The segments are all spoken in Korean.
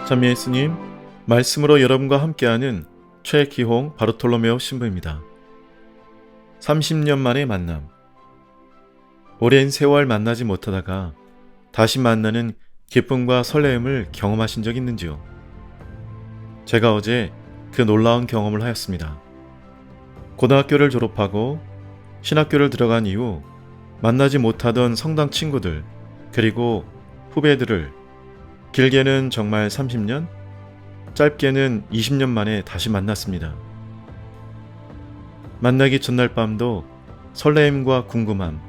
찬미 예수님, 말씀으로 여러분과 함께하는 최기홍 바르톨로메오 신부입니다. 30년 만의 만남. 오랜 세월 만나지 못하다가 다시 만나는 기쁨과 설레임을 경험하신 적 있는지요? 제가 어제 그 놀라운 경험을 하였습니다. 고등학교를 졸업하고 신학교를 들어간 이후 만나지 못하던 성당 친구들, 그리고 후배들을 길게는 정말 30년, 짧게는 20년 만에 다시 만났습니다. 만나기 전날 밤도 설레임과 궁금함,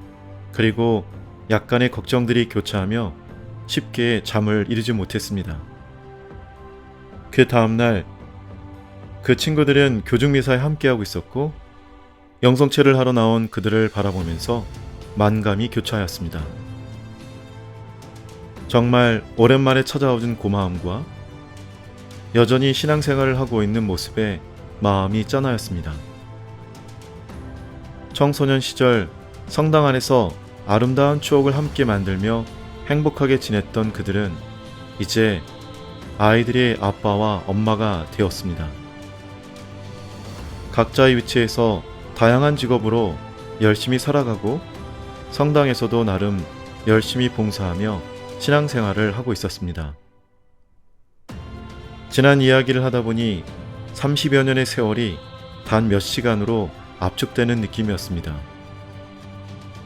그리고 약간의 걱정들이 교차하며 쉽게 잠을 이루지 못했습니다. 그 다음날 그 친구들은 교중미사에 함께하고 있었고 영성체를 하러 나온 그들을 바라보면서 만감이 교차하였습니다. 정말 오랜만에 찾아오는 고마움과 여전히 신앙생활을 하고 있는 모습에 마음이 짠하였습니다. 청소년 시절 성당 안에서 아름다운 추억을 함께 만들며 행복하게 지냈던 그들은 이제 아이들의 아빠와 엄마가 되었습니다. 각자의 위치에서 다양한 직업으로 열심히 살아가고 성당에서도 나름 열심히 봉사하며 신앙생활을 하고 있었습니다. 지난 이야기를 하다 보니 30여 년의 세월이 단 몇 시간으로 압축되는 느낌이었습니다.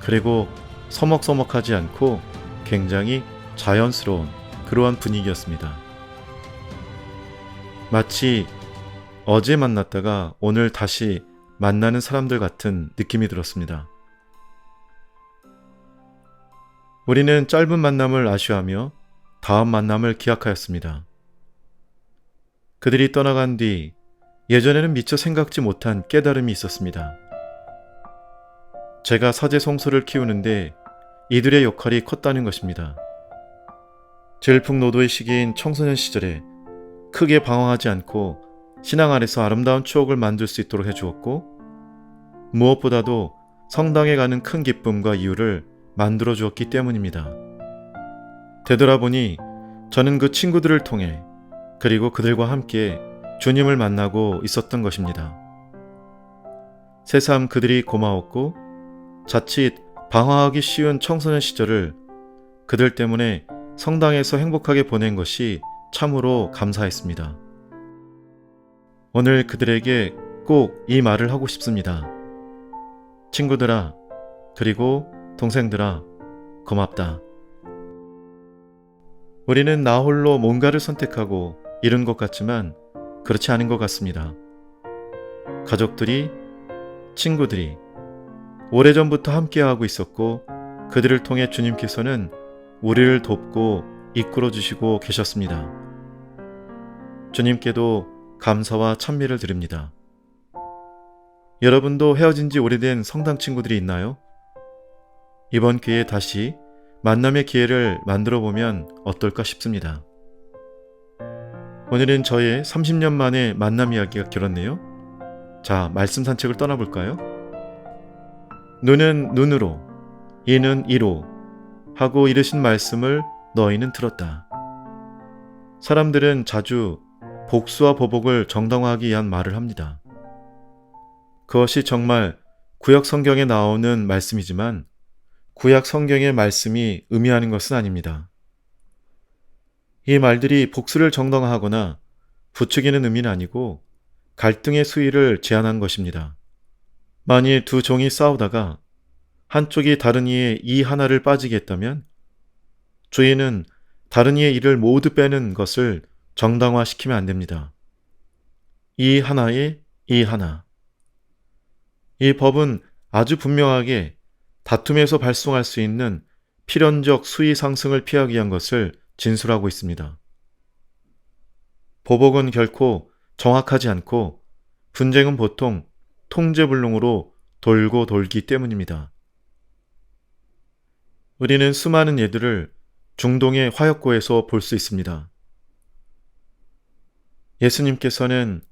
그리고 서먹서먹하지 않고 굉장히 자연스러운 그러한 분위기였습니다. 마치 어제 만났다가 오늘 다시 만나는 사람들 같은 느낌이 들었습니다. 우리는 짧은 만남을 아쉬워하며 다음 만남을 기약하였습니다. 그들이 떠나간 뒤 예전에는 미처 생각지 못한 깨달음이 있었습니다. 제가 사제성소를 키우는데 이들의 역할이 컸다는 것입니다. 질풍노도의 시기인 청소년 시절에 크게 방황하지 않고 신앙 안에서 아름다운 추억을 만들 수 있도록 해주었고, 무엇보다도 성당에 가는 큰 기쁨과 이유를 만들어 주었기 때문입니다. 되돌아보니 저는 그 친구들을 통해 그리고 그들과 함께 주님을 만나고 있었던 것입니다. 새삼 그들이 고마웠고 자칫 방황하기 쉬운 청소년 시절을 그들 때문에 성당에서 행복하게 보낸 것이 참으로 감사했습니다. 오늘 그들에게 꼭 이 말을 하고 싶습니다. 친구들아, 그리고 동생들아, 고맙다. 우리는 나 홀로 뭔가를 선택하고 이룬 것 같지만 그렇지 않은 것 같습니다. 가족들이, 친구들이 오래전부터 함께하고 있었고 그들을 통해 주님께서는 우리를 돕고 이끌어 주시고 계셨습니다. 주님께도 감사와 찬미를 드립니다. 여러분도 헤어진 지 오래된 성당 친구들이 있나요? 이번 기회에 다시 만남의 기회를 만들어 보면 어떨까 싶습니다. 오늘은 저의 30년 만의 만남 이야기가 길었네요. 자, 말씀 산책을 떠나볼까요? 눈은 눈으로, 이는 이로 하고 이르신 말씀을 너희는 들었다. 사람들은 자주 복수와 보복을 정당화하기 위한 말을 합니다. 그것이 정말 구약 성경에 나오는 말씀이지만 구약 성경의 말씀이 의미하는 것은 아닙니다. 이 말들이 복수를 정당화하거나 부추기는 의미는 아니고 갈등의 수위를 제한한 것입니다. 만일 두 종이 싸우다가 한쪽이 다른 이의 이 하나를 빠지게 했다면 주인은 다른 이의 이를 모두 빼는 것을 정당화시키면 안 됩니다. 이 하나에 이 하나. 이 법은 아주 분명하게 다툼에서 발생할 수 있는 필연적 수위 상승을 피하기 위한 것을 진술하고 있습니다. 보복은 결코 정확하지 않고 분쟁은 보통 통제불능으로 돌고 돌기 때문입니다. 우리는 수많은 예들을 중동의 화역고에서 볼 수 있습니다. 예수님께서는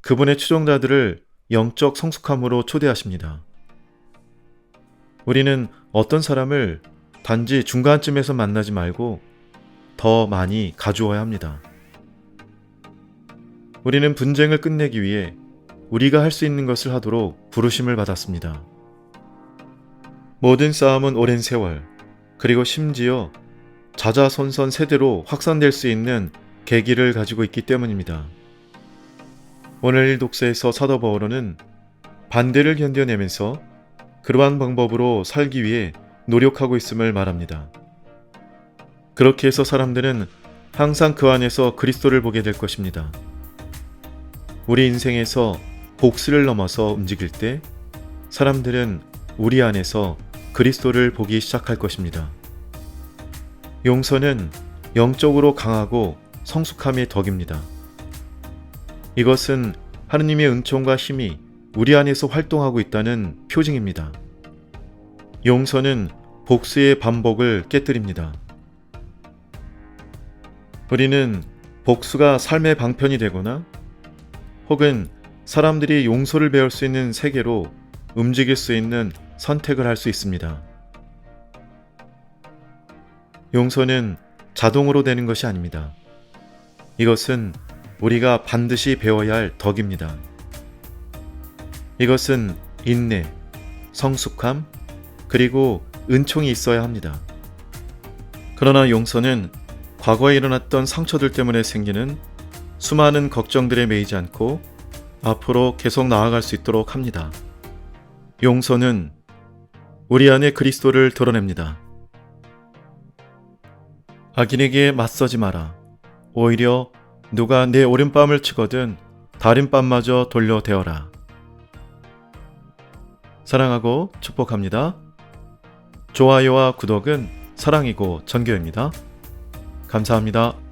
그분의 추종자들을 영적 성숙함으로 초대하십니다. 우리는 어떤 사람을 단지 중간쯤에서 만나지 말고 더 많이 가주어야 합니다. 우리는 분쟁을 끝내기 위해 우리가 할 수 있는 것을 하도록 부르심을 받았습니다. 모든 싸움은 오랜 세월, 그리고 심지어 자자손손 세대로 확산될 수 있는 계기를 가지고 있기 때문입니다. 오늘 일 독서에서 사도 바울은 반대를 견뎌내면서 그러한 방법으로 살기 위해 노력하고 있음을 말합니다. 그렇게 해서 사람들은 항상 그 안에서 그리스도를 보게 될 것입니다. 우리 인생에서 복수를 넘어서 움직일 때 사람들은 우리 안에서 그리스도를 보기 시작할 것입니다. 용서는 영적으로 강하고 성숙함의 덕입니다. 이것은 하느님의 은총과 힘이 우리 안에서 활동하고 있다는 표징입니다. 용서는 복수의 반복을 깨뜨립니다. 우리는 복수가 삶의 방편이 되거나 혹은 사람들이 용서를 배울 수 있는 세계로 움직일 수 있는 선택을 할 수 있습니다. 용서는 자동으로 되는 것이 아닙니다. 이것은 우리가 반드시 배워야 할 덕입니다. 이것은 인내, 성숙함, 그리고 은총이 있어야 합니다. 그러나 용서는 과거에 일어났던 상처들 때문에 생기는 수많은 걱정들에 매이지 않고 앞으로 계속 나아갈 수 있도록 합니다. 용서는 우리 안에 그리스도를 드러냅니다. 악인에게 맞서지 마라. 오히려 누가 내 오른뺨을 치거든 다른 뺨마저 돌려대어라. 사랑하고 축복합니다. 좋아요와 구독은 사랑이고 전교입니다. 감사합니다.